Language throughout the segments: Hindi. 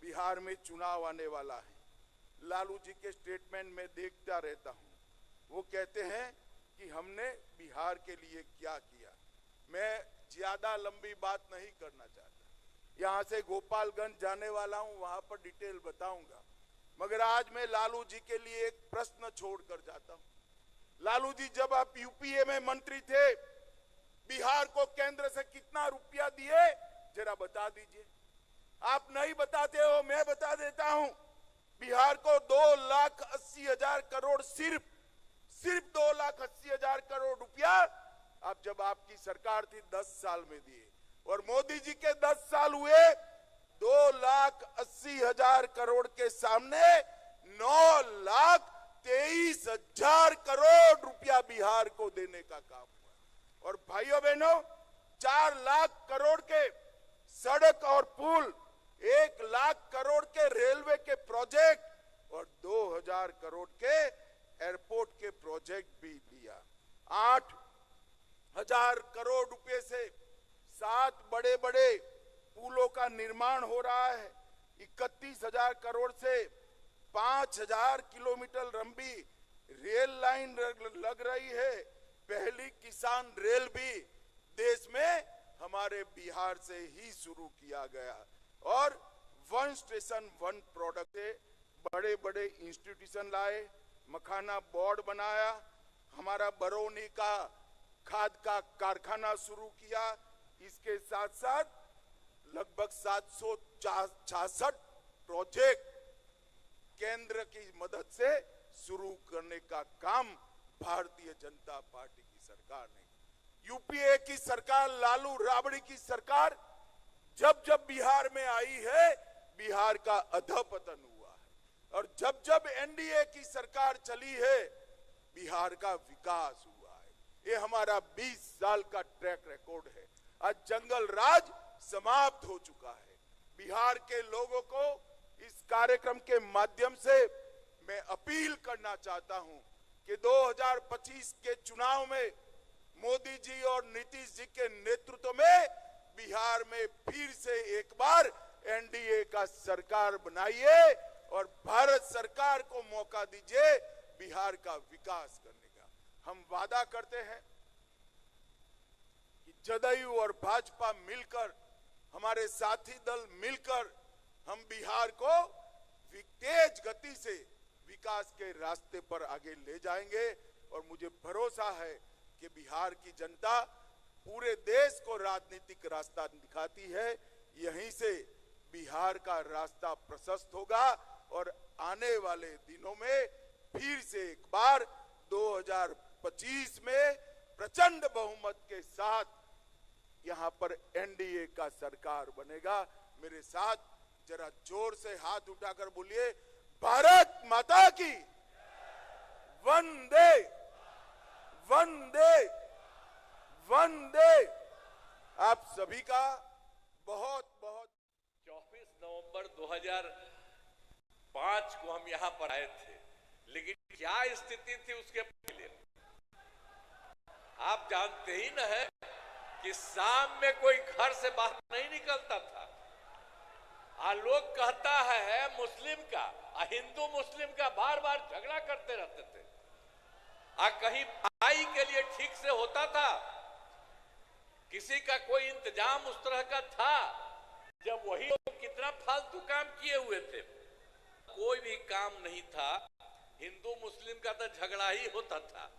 बिहार में चुनाव आने वाला है। लालू जी के स्टेटमेंट में देखता रहता हूं, वो कहते हैं कि हमने बिहार के लिए क्या किया। मैं ज्यादा लंबी बात नहीं करना चाहता, यहां से गोपालगंज जाने वाला हूं, वहां पर डिटेल बताऊंगा, मगर आज मैं लालू जी के लिए एक प्रश्न छोड़कर जाता हूं। लालू जी, जब आप यूपीए में मंत्री थे, बिहार को केंद्र से कितना रुपया दिए जरा बता दीजिए। आप नहीं बताते हो, मैं बता देता हूं। बिहार को 2,80,000 करोड़, सिर्फ 2,80,000 करोड़ रुपया आप जब आपकी सरकार थी 10 साल में दिए, और मोदी जी के 10 साल हुए, 2,80,000 करोड़ के सामने 9,23,000 करोड़ रुपया बिहार को देने का काम हुआ। और भाइयों बहनों, 4 लाख करोड़ के सड़क और पुल, 1 लाख करोड़ के रेलवे के प्रोजेक्ट और 2,000 करोड़ के एयरपोर्ट के प्रोजेक्ट भी दिया। 8,000 करोड़ रुपए से 7 बड़े बड़े पुलों का निर्माण हो रहा है। 31,000 करोड़ से 5,000 किलोमीटर लंबी रेल लाइन लग रही है। पहली किसान रेल भी देश में हमारे बिहार से ही शुरू किया गया। और वन स्टेशन वन प्रोडक्ट से बड़े बड़े इंस्टीट्यूशन लाए, मखाना बोर्ड बनाया, हमारा बरौनी का खाद का कारखाना शुरू किया। इसके साथ साथ लगभग 766 प्रोजेक्ट केंद्र की मदद से शुरू करने का काम भारतीय जनता पार्टी की सरकार ने। यूपीए की सरकार, लालू राबड़ी की सरकार जब जब बिहार में आई है, बिहार का अधपतन हुआ है। और जब जब एनडीए की सरकार चली है, बिहार का विकास हुआ है। ये हमारा 20 साल का ट्रैक रिकॉर्ड है। आज जंगल राज समाप्त हो चुका है। बिहार के लोगों को इस कार्यक्रम के माध्यम से मैं अपील करना चाहता हूं कि 2025 के चुनाव में मोदी जी और नीतीश जी के नेतृत्व में बिहार में फिर से एक बार एनडीए का सरकार बनाइए और भारत सरकार को मौका दीजिए बिहार का विकास करने का। हम वादा करते हैं कि जदयू और भाजपा मिलकर, हमारे साथी दल मिलकर, हम बिहार को तेज गति से विकास के रास्ते पर आगे ले जाएंगे। और मुझे भरोसा है कि बिहार की जनता पूरे देश को राजनीतिक रास्ता दिखाती है। यहीं से बिहार का रास्ता प्रशस्त होगा और आने वाले दिनों में फिर से एक बार 2025 में प्रचंड बहुमत के साथ यहां पर एनडीए का सरकार बनेगा। मेरे साथ जरा जोर से हाथ उठाकर बोलिए, भारत माता की वंदे वंदे वंदे। आप सभी का बहुत बहुत। 24 नवंबर 2005 को हम यहां पर आए थे, लेकिन क्या स्थिति थी उसके पहले आप जानते ही न है कि शाम में कोई घर से बाहर नहीं निकलता था। लोग कहता है मुस्लिम का, हिंदू मुस्लिम का बार बार झगड़ा करते रहते थे। कहीं पढ़ाई के लिए ठीक से होता था, किसी का कोई इंतजाम उस तरह का था, जब वही लोग कितना फालतू काम किए हुए थे। कोई भी काम नहीं था, हिंदू मुस्लिम का तो झगड़ा ही होता था।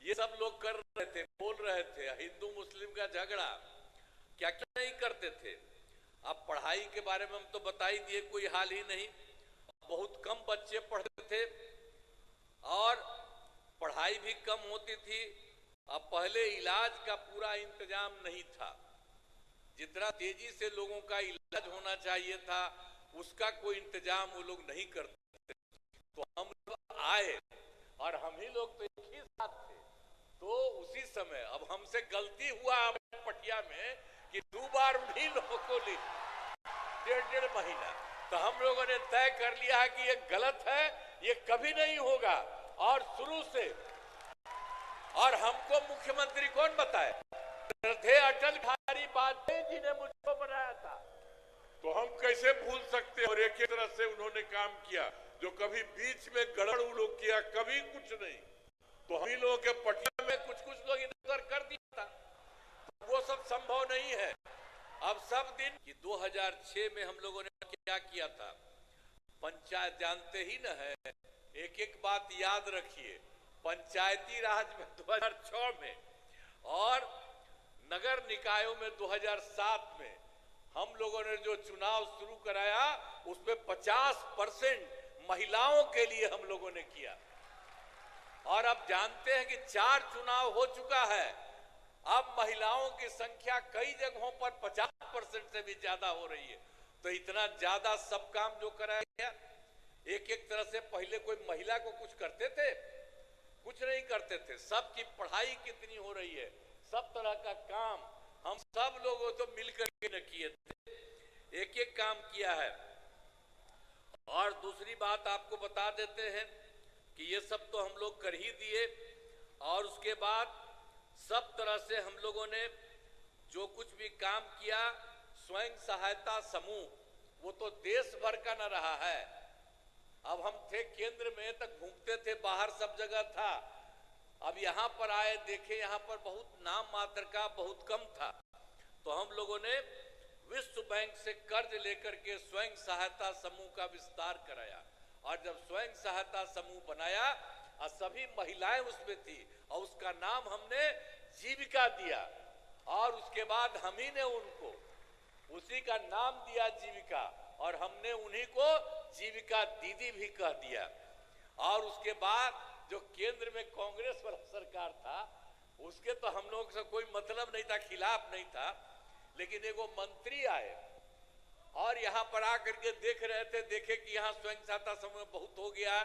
ये सब लोग कर रहे थे, बोल रहे थे हिंदू मुस्लिम का झगड़ा, क्या क्या नहीं करते थे। अब पढ़ाई के बारे में हम तो बता ही दिए, कोई हाल ही नहीं। बहुत कम बच्चे पढ़ते थे और पढ़ाई भी कम होती थी। अब पहले इलाज का पूरा इंतजाम नहीं था, जितना तेजी से लोगों का इलाज होना चाहिए था उसका कोई इंतजाम वो लोग नहीं करते। तो हम लोग आए और हम ही लोग तो एक ही साथ थे। तो उसी समय अब हमसे गलती हुआ पटिया में कि 2 बार उन्हीं लोगों को ली 1.5 महीना। तो हम लोगों ने तय कर लिया है कि ये गलत है, ये कभी नहीं होगा। और शुरू से, और हमको मुख्यमंत्री कौन बताए? थे अटल बिहारी वाजपेयी जी ने मुझको बनाया था। तो हम कैसे भूल सकते हैं। और एक ही तरह से उन्होंने काम किया, जो कभी बीच में गड़बड़ लोग किया, कभी कुछ नहीं। तो हम ही लोगों के पटना में कुछ लोग इधर उधर कर दिया था, वो सब संभव नहीं है। अब सब दिन कि 2006 में हम लोगों ने क्या किया था, पंचायत जानते ही न है। एक एक बात याद रखिए, पंचायती राज में 2006 में और नगर निकायों में 2007 में हम लोगों ने जो चुनाव शुरू कराया, उसमें 50% महिलाओं के लिए हम लोगों ने किया। और अब जानते हैं कि 4 चुनाव हो चुका है, अब महिलाओं की संख्या कई जगहों पर 50% से भी ज्यादा हो रही है। तो इतना ज्यादा सब काम जो कराया गया, एक एक तरह से पहले कोई महिला को कुछ करते थे, कुछ नहीं करते थे। सबकी पढ़ाई कितनी हो रही है, सब तरह का काम हम सब लोगों तो मिलकर के न किए थे, एक एक काम किया है। और दूसरी बात आपको बता देते हैं कि ये सब तो हम लोग कर ही दिए। और उसके बाद सब तरह से हम लोगों ने जो कुछ भी काम किया, स्वयं सहायता समूह, वो तो देश भर का न रहा है। अब हम थे केंद्र में, तक घूमते थे, बाहर सब जगह था। अब यहाँ पर आए, देखे यहाँ पर बहुत नाम मात्र का, बहुत कम था। तो हम लोगों ने विश्व बैंक से कर्ज लेकर के स्वयं सहायता समूह का विस्तार कराया। और जब स्वयं सहायता समूह बनाया और सभी महिलाएं उसमें थी, और उसका नाम हमने जीविका दिया। और उसके बाद हम ही ने उनको उसी का नाम दिया जीविका, और हमने उन्हीं को जीविका दीदी भी कह दिया। और उसके बाद जो केंद्र में कांग्रेस वाला सरकार था, उसके तो हम लोगों से कोई मतलब नहीं था, खिलाफ नहीं था। लेकिन एगो मंत्री आए और यहाँ पर आकर के देख रहे थे, देखे कि यहाँ स्वयं सहायता समूह बहुत हो गया,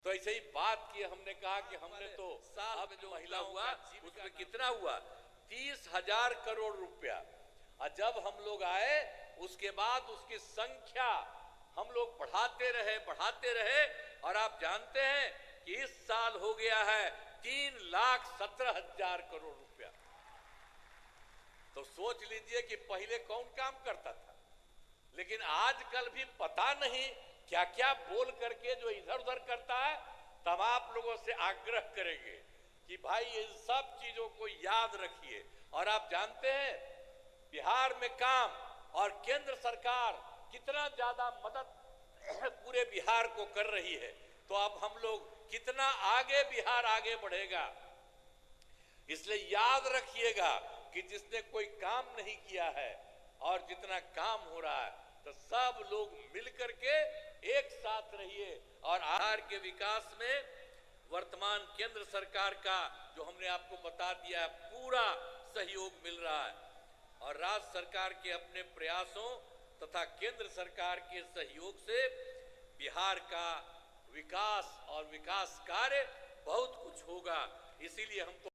तो ऐसे ही बात की। हमने कहा कि हमने तो साल में जो महिला हुआ उसमें कितना हुआ, 30,000 करोड़ रुपया। और जब हम लोग आए, उसके बाद उसकी संख्या हम लोग बढ़ाते रहे। और आप जानते हैं कि इस साल हो गया है 3,17,000 करोड़ रुपया। तो सोच लीजिए कि पहले कौन काम करता था। लेकिन आजकल भी पता नहीं क्या क्या बोल करके जो इधर उधर करता है। तब आप लोगों से आग्रह करेंगे कि भाई इन सब चीजों को याद रखिए। और आप जानते हैं बिहार में काम और केंद्र सरकार कितना ज्यादा मदद पूरे बिहार को कर रही है। तो अब हम लोग कितना आगे बिहार आगे बढ़ेगा। इसलिए याद रखिएगा कि जिसने कोई काम नहीं किया है और जितना काम हो रहा है, तो सब लोग मिलकर के एक साथ रहिए। और बिहार के विकास में वर्तमान केंद्र सरकार का, जो हमने आपको बता दिया है, पूरा सहयोग मिल रहा है। और राज्य सरकार के अपने प्रयासों तथा केंद्र सरकार के सहयोग से बिहार का विकास और विकास कार्य बहुत कुछ होगा। इसीलिए हम तो